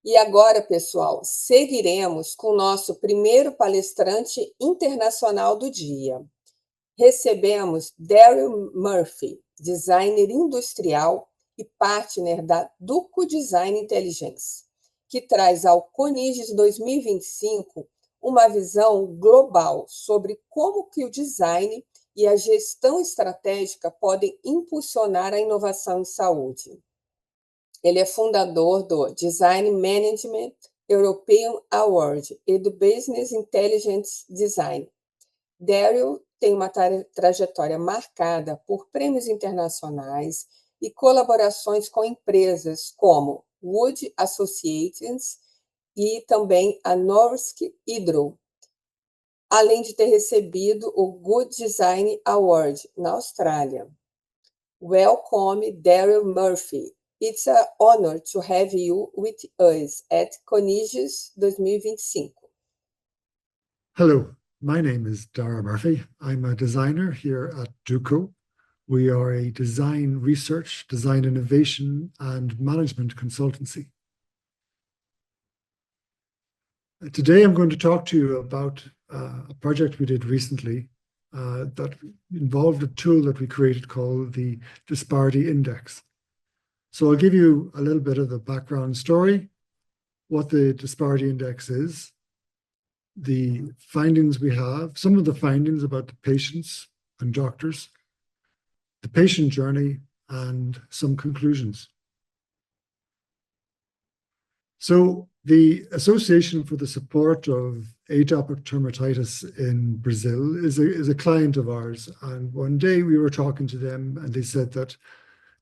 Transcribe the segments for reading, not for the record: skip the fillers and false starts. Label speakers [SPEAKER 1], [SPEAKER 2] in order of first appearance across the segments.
[SPEAKER 1] E agora, pessoal, seguiremos com o nosso primeiro palestrante internacional do dia. Recebemos Darragh Murphy, designer industrial e partner da Duco Design Intelligence, que traz ao CONIGES 2025 uma visão global sobre como que o design e a gestão estratégica podem impulsionar a inovação em saúde. Ele é fundador do Design Management European Award e do Business Intelligence Design. Darragh tem uma trajetória marcada por prêmios internacionais e colaborações com empresas como Wood Associates e também a Norsk Hydro, além de ter recebido o Good Design Award na Austrália. Welcome, Darragh Murphy. It's an honor to have you with us at CONIGES 2025.
[SPEAKER 2] Hello, my name is Darragh Murphy. I'm a designer here at Duco. We are a design research, design innovation, and management consultancy. Today I'm going to talk to you about a project we did recently that involved a tool that we created called the Disparity Index. So I'll give you a little bit of the background story, what the Disparity Index is, the findings we have, some of the findings about the patients and doctors, the patient journey, and some conclusions. So the Association for the Support of Atopic Dermatitis in Brazil is a client of ours. And one day we were talking to them and they said that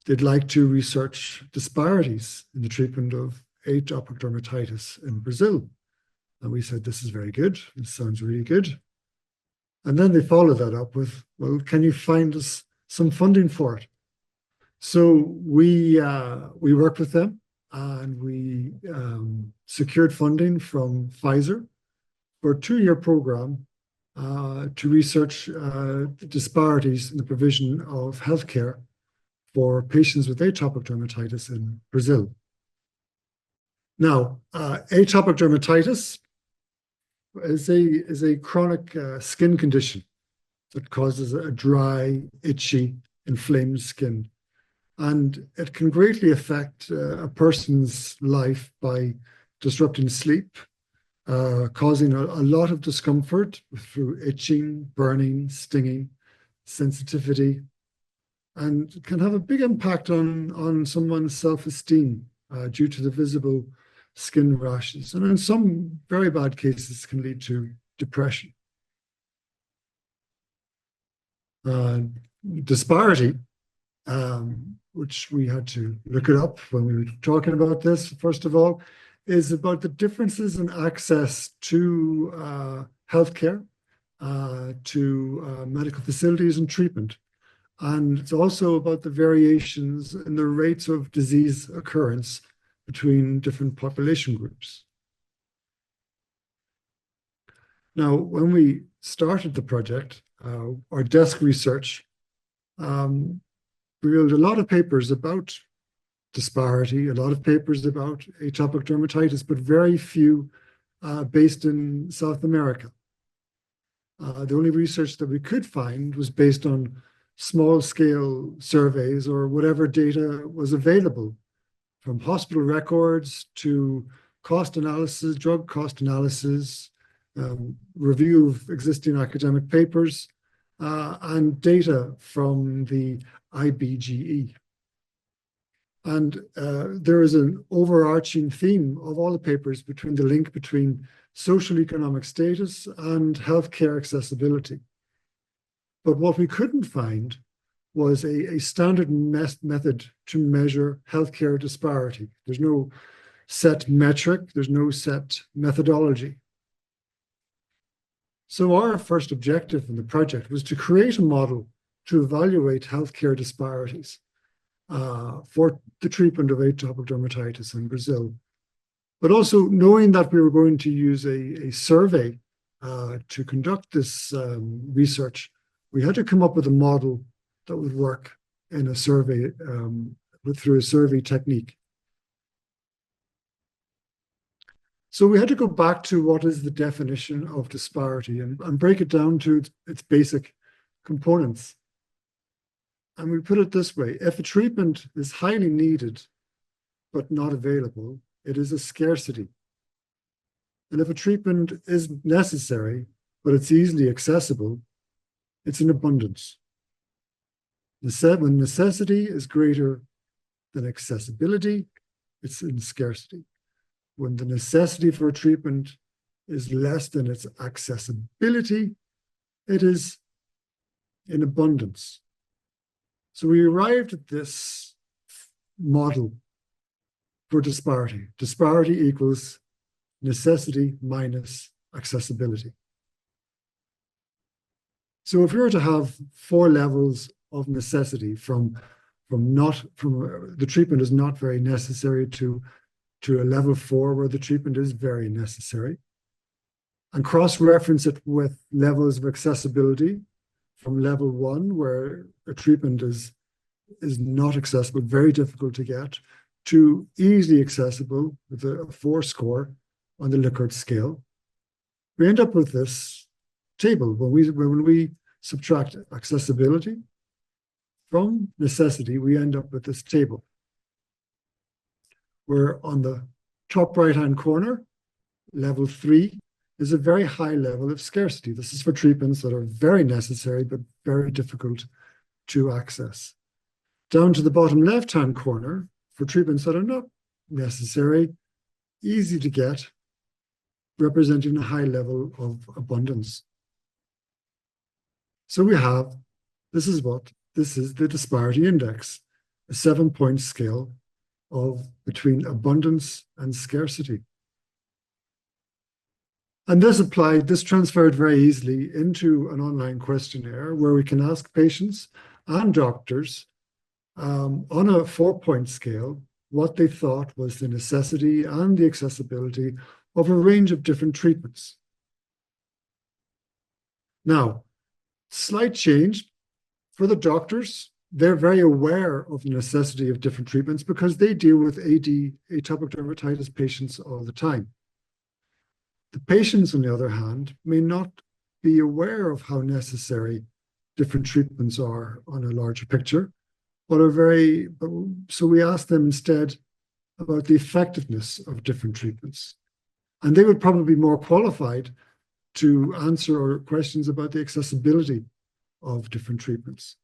[SPEAKER 2] they'd like to research disparities in the treatment of atopic dermatitis in Brazil. And we said, this is very good. This sounds really good. And then they followed that up with, well, can you find us some funding for it? So we worked with them and we secured funding from Pfizer for a 2-year program to research the disparities in the provision of healthcare for patients with atopic dermatitis in Brazil. Now, atopic dermatitis is a chronic skin condition that causes a dry, itchy, inflamed skin. And it can greatly affect a person's life by disrupting sleep, causing a lot of discomfort through itching, burning, stinging, sensitivity, and can have a big impact on someone's self-esteem due to the visible skin rashes. And in some very bad cases can lead to depression. Disparity, which we had to look it up when we were talking about this, first of all, is about the differences in access to healthcare, to medical facilities and treatment. And it's also about the variations in the rates of disease occurrence between different population groups. Now, when we started the project, our desk research revealed a lot of papers about disparity, a lot of papers about atopic dermatitis, but very few based in South America. The only research that we could find was based on small-scale surveys or whatever data was available, from hospital records to cost analysis, drug cost analysis, review of existing academic papers, and data from the IBGE. And there is an overarching theme of all the papers between the link between social economic status and healthcare accessibility. But what we couldn't find was a standard method to measure healthcare disparity. There's no set metric, there's no set methodology. So our first objective in the project was to create a model to evaluate healthcare disparities for the treatment of atopic dermatitis in Brazil. But also knowing that we were going to use a survey to conduct this research, we had to come up with a model that would work in a survey, through a survey technique. So we had to go back to what is the definition of disparity and break it down to its basic components. And we put it this way: if a treatment is highly needed but not available, it is a scarcity. And if a treatment is necessary but it's easily accessible, it's an abundance. When necessity is greater than accessibility, it's in scarcity. When the necessity for a treatment is less than its accessibility, it is in abundance. So we arrived at this model for disparity. Disparity equals necessity minus accessibility. So if we were to have 4 levels of necessity from the treatment is not very necessary to a level 4 where the treatment is very necessary, and cross-reference it with levels of accessibility from level 1 where a treatment is not accessible, very difficult to get, to easily accessible with a 4 score on the Likert scale, we end up with this table. When we subtract accessibility from necessity, we end up with this table where on the top right-hand corner, level 3 is a very high level of scarcity. This is for treatments that are very necessary but very difficult to access. Down to the bottom left-hand corner, for treatments that are not necessary, easy to get, representing a high level of abundance. So this is the disparity index, a 7-point scale of between abundance and scarcity. And this transferred very easily into an online questionnaire where we can ask patients and doctors on a 4-point scale what they thought was the necessity and the accessibility of a range of different treatments. Now, slight change for the doctors. They're very aware of the necessity of different treatments because they deal with AD, atopic dermatitis patients all the time. The patients, on the other hand, may not be aware of how necessary different treatments are on a larger picture, so we ask them instead about the effectiveness of different treatments. And they would probably be more qualified to answer questions about the accessibility of different treatments.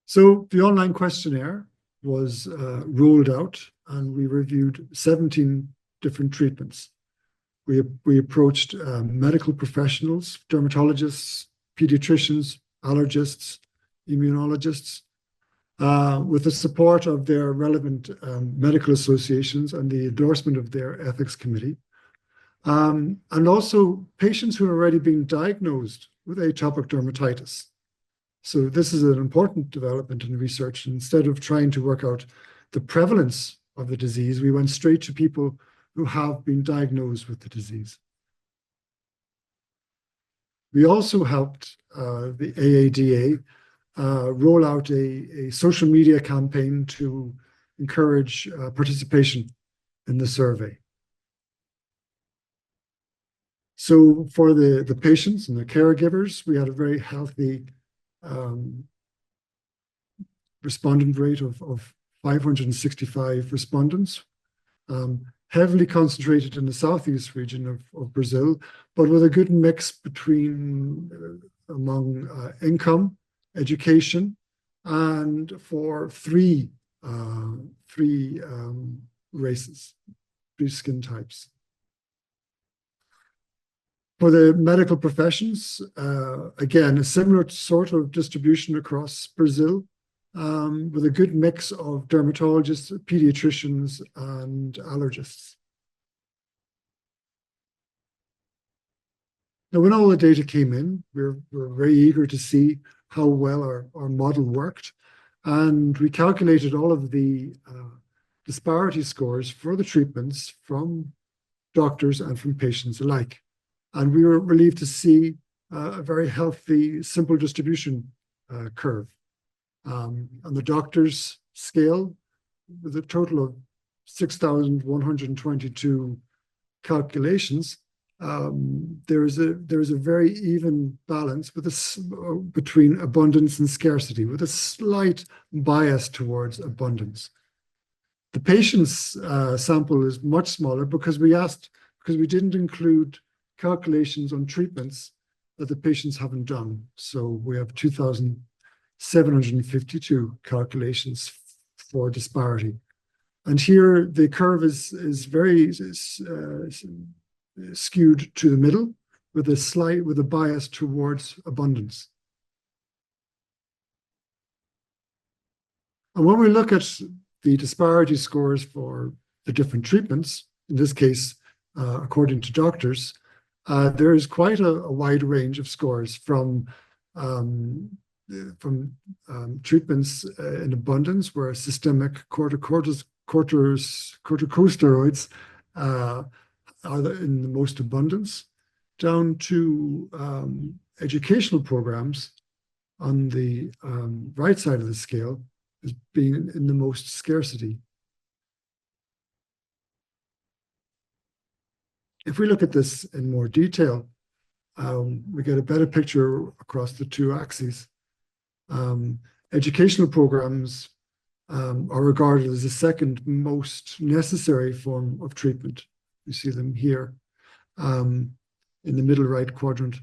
[SPEAKER 2] So the online questionnaire was rolled out, and we reviewed 17 different treatments. We approached medical professionals, dermatologists, pediatricians, allergists, immunologists, with the support of their relevant medical associations and the endorsement of their ethics committee, and also patients who have already been diagnosed with atopic dermatitis. So this is an important development in research. Instead of trying to work out the prevalence of the disease, we went straight to people who have been diagnosed with the disease. We also helped the AADA roll out a social media campaign to encourage participation in the survey. So for the patients and the caregivers, we had a very healthy respondent rate of 565 respondents, heavily concentrated in the southeast region of Brazil, but with a good mix among income, education, and for three races, 3 skin types. For the medical professions, again, a similar sort of distribution across Brazil, with a good mix of dermatologists, pediatricians, and allergists. Now, when all the data came in, we were very eager to see how well our model worked, and we calculated all of the disparity scores for the treatments from doctors and from patients alike. And we were relieved to see a very healthy, simple distribution curve. On the doctor's scale, with a total of 6,122 calculations, there is a very even balance between abundance and scarcity, with a slight bias towards abundance. The patient's sample is much smaller because we didn't include calculations on treatments that the patients haven't done. So we have 2,752 calculations for disparity. And here the curve is very skewed to the middle with a bias towards abundance. And when we look at the disparity scores for the different treatments, in this case, according to doctors, there is quite a wide range of scores from treatments in abundance, where systemic corticosteroids are in the most abundance, down to educational programs on the right side of the scale as being in the most scarcity. If we look at this in more detail, we get a better picture across the two axes. Educational programs are regarded as the second most necessary form of treatment. You see them here in the middle right quadrant.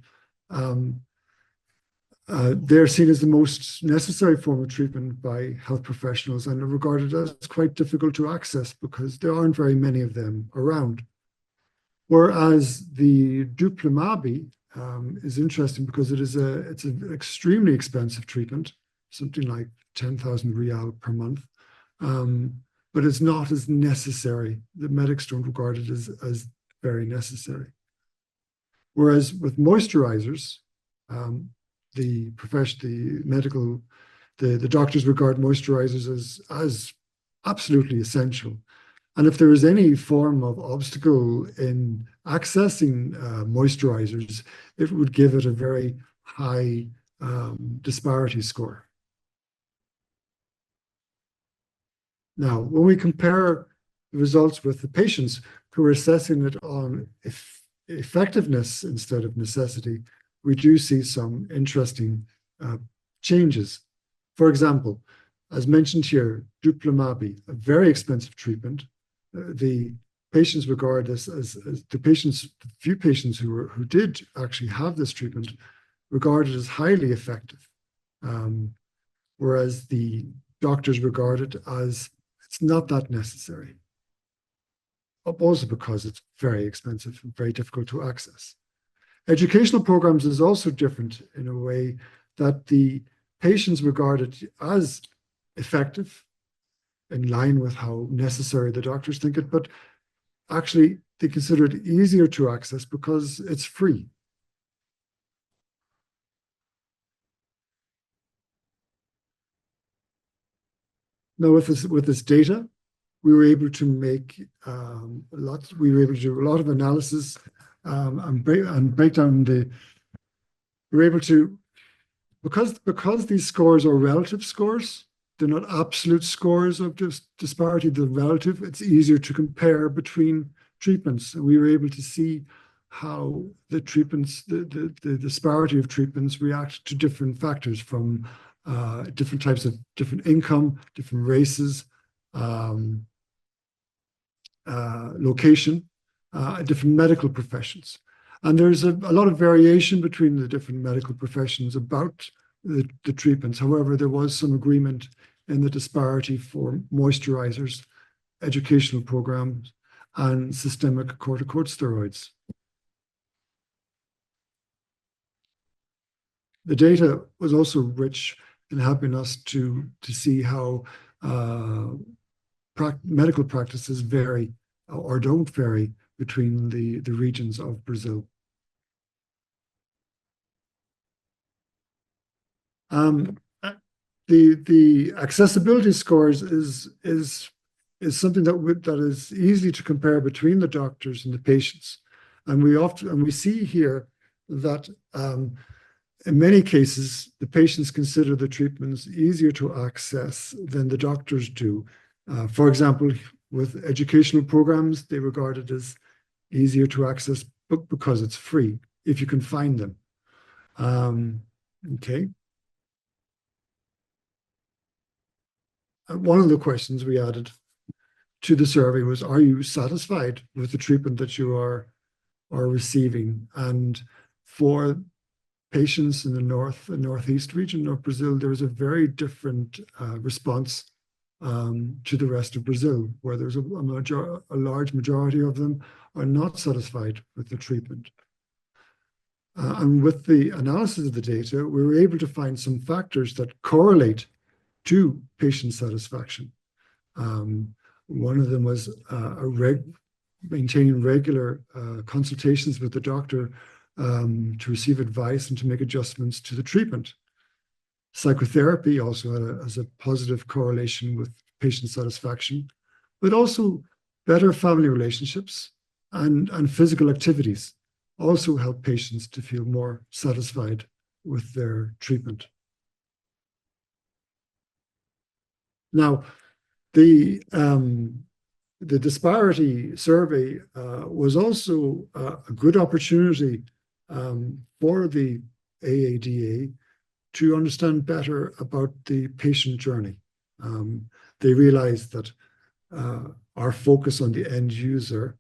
[SPEAKER 2] They're seen as the most necessary form of treatment by health professionals and are regarded as quite difficult to access because there aren't very many of them around. Whereas the Dupilumab is interesting because it's an extremely expensive treatment, something like 10,000 real per month, but it's not as necessary. The medics don't regard it as very necessary. Whereas with moisturizers, the doctors regard moisturizers as absolutely essential. And if there is any form of obstacle in accessing moisturizers, it would give it a very high disparity score. Now, when we compare the results with the patients who are assessing it on effectiveness instead of necessity, we do see some interesting changes. For example, as mentioned here, Dupilumab, a very expensive treatment. The patients regard this as the few patients who did actually have this treatment regarded as highly effective, whereas the doctors regard it as it's not that necessary. Also because it's very expensive and very difficult to access. Educational programs is also different in a way that the patients regard it as effective, in line with how necessary the doctors think it, but actually they consider it easier to access because it's free. Now, with this data, we were able to make we were able to do a lot of analysis and break down we're able to, because these scores are relative scores, they're not absolute scores of disparity, they're relative. It's easier to compare between treatments. And we were able to see how the treatments, the disparity of treatments react to different factors, from different types of different income, different races, location, different medical professions. And there's a lot of variation between the different medical professions about the treatments. However, there was some agreement in the disparity for moisturizers, educational programs, and systemic corticosteroids. The data was also rich in helping us to see how medical practices vary or don't vary between the regions of Brazil. The accessibility scores is something that is easy to compare between the doctors and the patients, and we see here that in many cases the patients consider the treatments easier to access than the doctors do. For example, with educational programs, they regard it as easier to access because it's free, if you can find them. Okay. One of the questions we added to the survey was, are you satisfied with the treatment that you are receiving? And for patients in the north and northeast region of Brazil, there is a very different response to the rest of Brazil, where there's a large majority of them are not satisfied with the treatment. And with the analysis of the data, we were able to find some factors that correlate to patient satisfaction. One of them was maintaining regular consultations with the doctor to receive advice and to make adjustments to the treatment. Psychotherapy also has a positive correlation with patient satisfaction, but also better family relationships and physical activities also help patients to feel more satisfied with their treatment. Now, the disparity survey was also a good opportunity for the AADA to understand better about the patient journey. They realized that our focus on the end user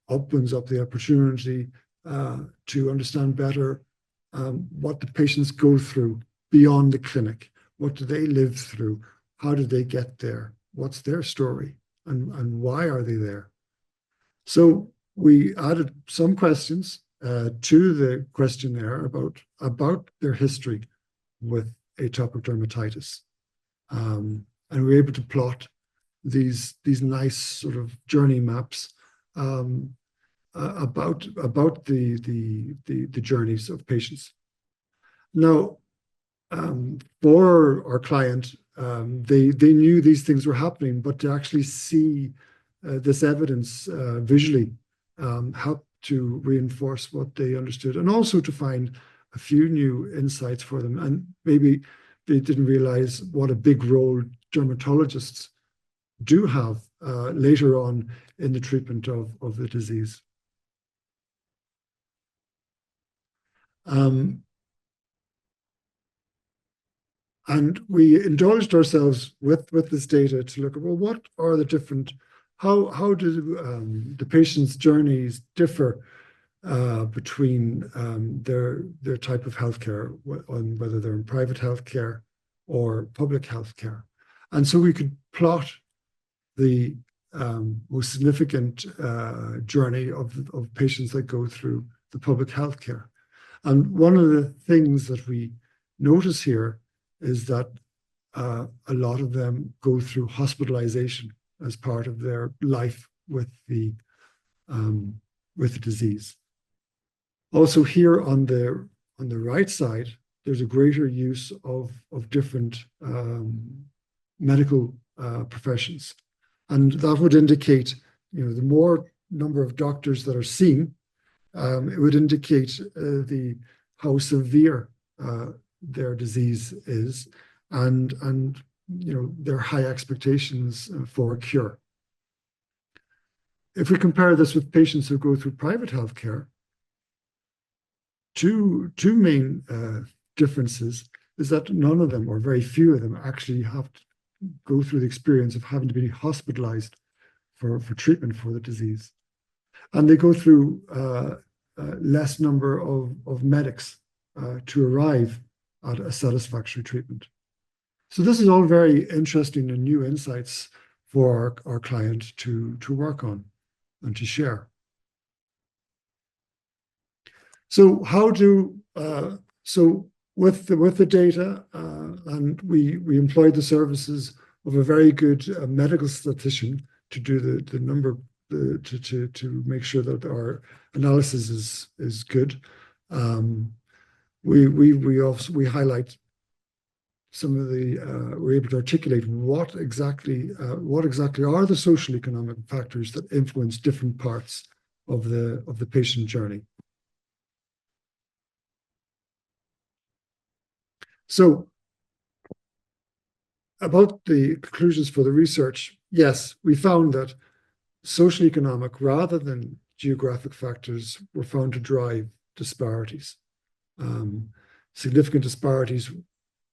[SPEAKER 2] opens up the opportunity to understand better what the patients go through beyond the clinic. What do they live through? How did they get there? What's their story? And why are they there? So we added some questions to the questionnaire about their history with atopic dermatitis. And we were able to plot these nice sort of journey maps about the journeys of patients. Now, for our client, they knew these things were happening, but to actually see this evidence visually helped to reinforce what they understood, and also to find a few new insights for them. And maybe they didn't realize what a big role dermatologists do have later on in the treatment of the disease. And we indulged ourselves with this data to look at, well, what are the different, how do the patient's journeys differ between their type of healthcare, on whether they're in private healthcare or public healthcare. And so we could plot the most significant journey of patients that go through the public healthcare. And one of the things that we notice here is that a lot of them go through hospitalization as part of their life with the disease. Also here on the right side, there's a greater use of different medical professions. And that would indicate, the more number of doctors that are seen, it would indicate how severe their disease is, and their high expectations for a cure. If we compare this with patients who go through private healthcare, two main differences is that none of them, or very few of them, actually have to go through the experience of having to be hospitalized for treatment for the disease. And they go through less number of medics to arrive at a satisfactory treatment. So this is all very interesting and new insights for our client to work on and to share. So with the data, and we employed the services of a very good medical statistician to do the number to make sure that our analysis is good. We highlight some of we're able to articulate what exactly are the social economic factors that influence different parts of the patient journey. So about the conclusions for the research, yes, we found that social economic rather than geographic factors were found to drive disparities. Significant disparities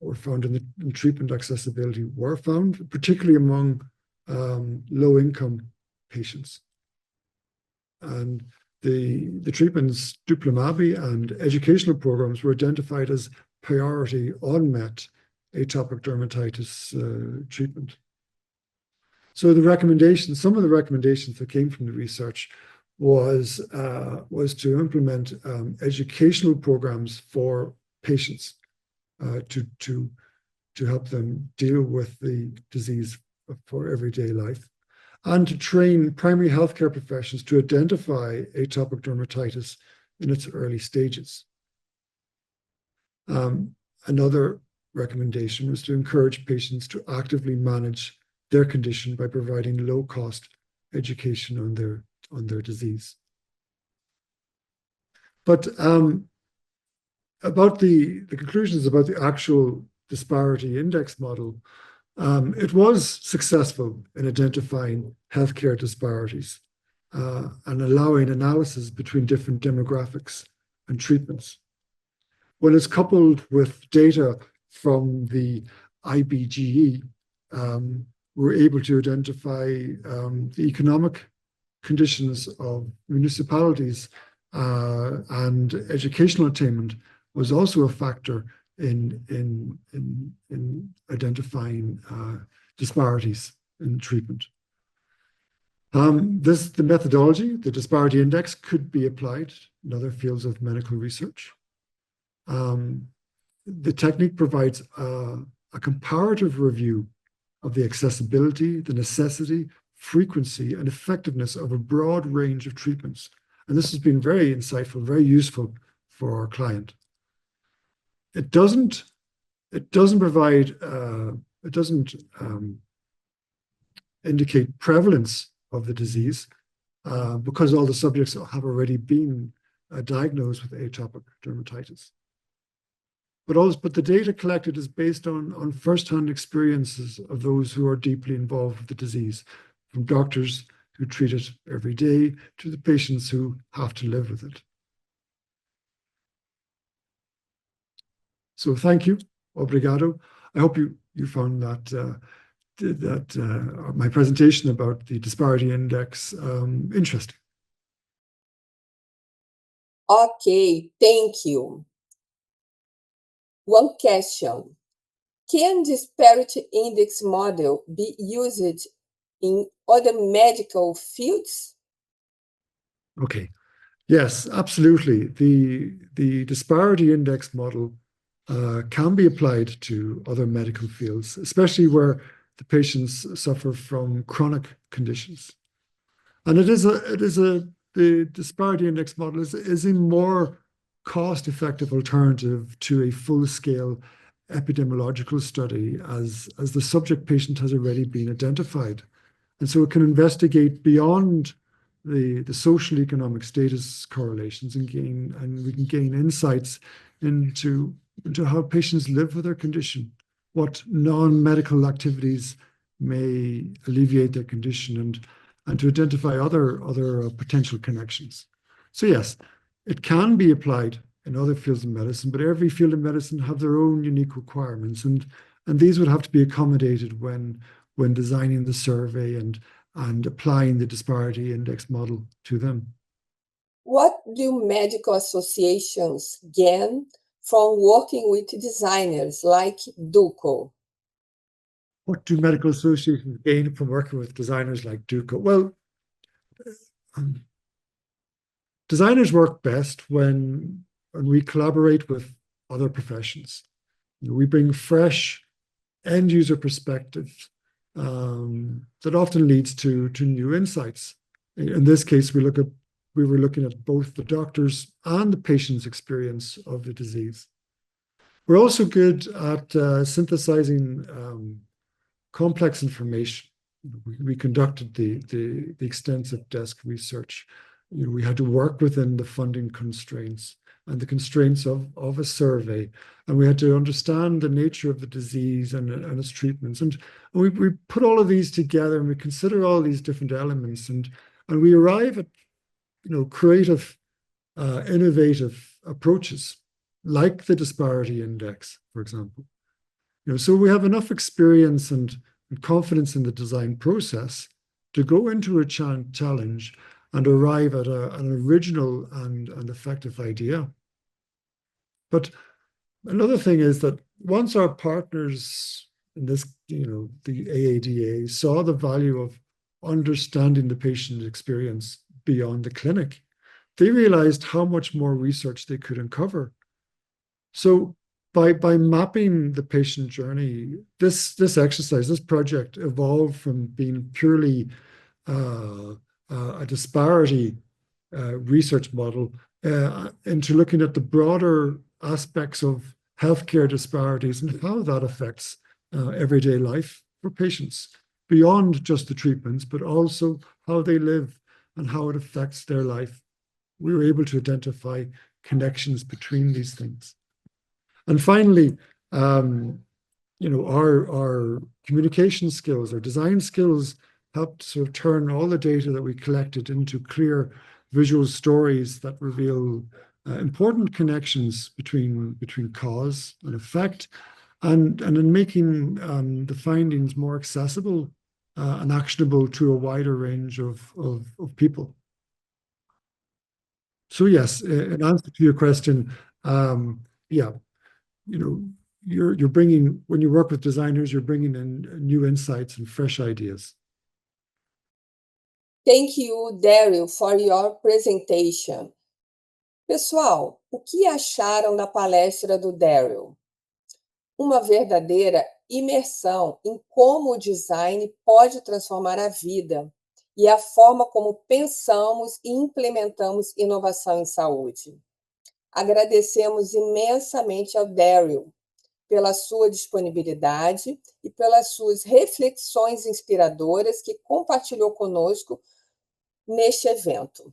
[SPEAKER 2] were found in treatment accessibility were found, particularly among low-income patients. And the treatments, Dupilumab and educational programs, were identified as priority unmet atopic dermatitis treatment. So some of the recommendations that came from the research was to implement educational programs for patients to help them deal with the disease for everyday life, and to train primary healthcare professionals to identify atopic dermatitis in its early stages. Another recommendation was to encourage patients to actively manage their condition by providing low-cost education on their disease. But about the conclusions about the actual disparity index model, it was successful in identifying healthcare disparities and allowing analysis between different demographics and treatments. When it's coupled with data from the IBGE, we're able to identify the economic conditions of municipalities, and educational attainment was also a factor in identifying disparities in treatment. The methodology, the disparity index, could be applied in other fields of medical research. The technique provides a comparative review of the accessibility, the necessity, frequency, and effectiveness of a broad range of treatments. And this has been very insightful, very useful for our client. It doesn't indicate prevalence of the disease because all the subjects have already been diagnosed with atopic dermatitis. But the data collected is based on first-hand experiences of those who are deeply involved with the disease, from doctors who treat it every day to the patients who have to live with it. So thank you, obrigado. I hope you found that my presentation about the disparity index interesting.
[SPEAKER 1] Okay, thank you. One question. Can disparity index model be used in other medical fields?
[SPEAKER 2] Okay. Yes, absolutely. The disparity index model can be applied to other medical fields, especially where the patients suffer from chronic conditions. And the disparity index model is a more cost-effective alternative to a full-scale epidemiological study, as the subject patient has already been identified. And so it can investigate beyond the social economic status correlations and we can gain insights into how patients live with their condition, what non-medical activities may alleviate their condition, and to identify other potential connections. So yes, it can be applied in other fields of medicine, but every field of medicine have their own unique requirements, and these would have to be accommodated when designing the survey and applying the disparity index model to them.
[SPEAKER 1] What do medical associations gain from working with designers like Duco?
[SPEAKER 2] What do medical associations gain from working with designers like Duco? Well, designers work best when we collaborate with other professions. We bring fresh end user perspectives that often leads to new insights. In this case, we were looking at both the doctor's and the patient's experience of the disease. We're also good at synthesizing complex information. We conducted the extensive desk research. We had to work within the funding constraints, and the constraints of a survey. And we had to understand the nature of the disease and its treatments. And we put all of these together and we consider all these different elements, and we arrive at, creative, innovative approaches, like the disparity index, for example. So we have enough experience and confidence in the design process to go into a challenge and arrive at an original and effective idea. But another thing is that once our partners in this, the AADA, saw the value of understanding the patient experience beyond the clinic, they realized how much more research they could uncover. So by mapping the patient journey, this project evolved from being purely a disparity research model into looking at the broader aspects of healthcare disparities and how that affects everyday life for patients, beyond just the treatments, but also how they live and how it affects their life. We were able to identify connections between these things. And finally, our communication skills, our design skills helped sort of turn all the data that we collected into clear visual stories that reveal important connections between cause and effect, and in making the findings more accessible and actionable to a wider range of people. So yes, in answer to your question, yeah, you're bringing, when you work with designers, you're bringing in new insights and fresh ideas.
[SPEAKER 1] Thank you, Darragh, for your presentation. Pessoal, o que acharam da palestra do Darragh? Uma verdadeira imersão em como o design pode transformar a vida e a forma como pensamos e implementamos inovação em saúde. Agradecemos imensamente ao Darragh pela sua disponibilidade e pelas suas reflexões inspiradoras que compartilhou conosco neste evento.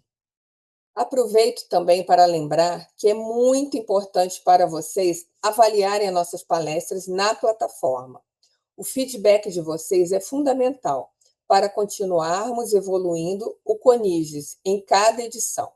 [SPEAKER 1] Aproveito também para lembrar que é muito importante para vocês avaliarem as nossas palestras na plataforma. O feedback de vocês é fundamental para continuarmos evoluindo o CONIGES em cada edição.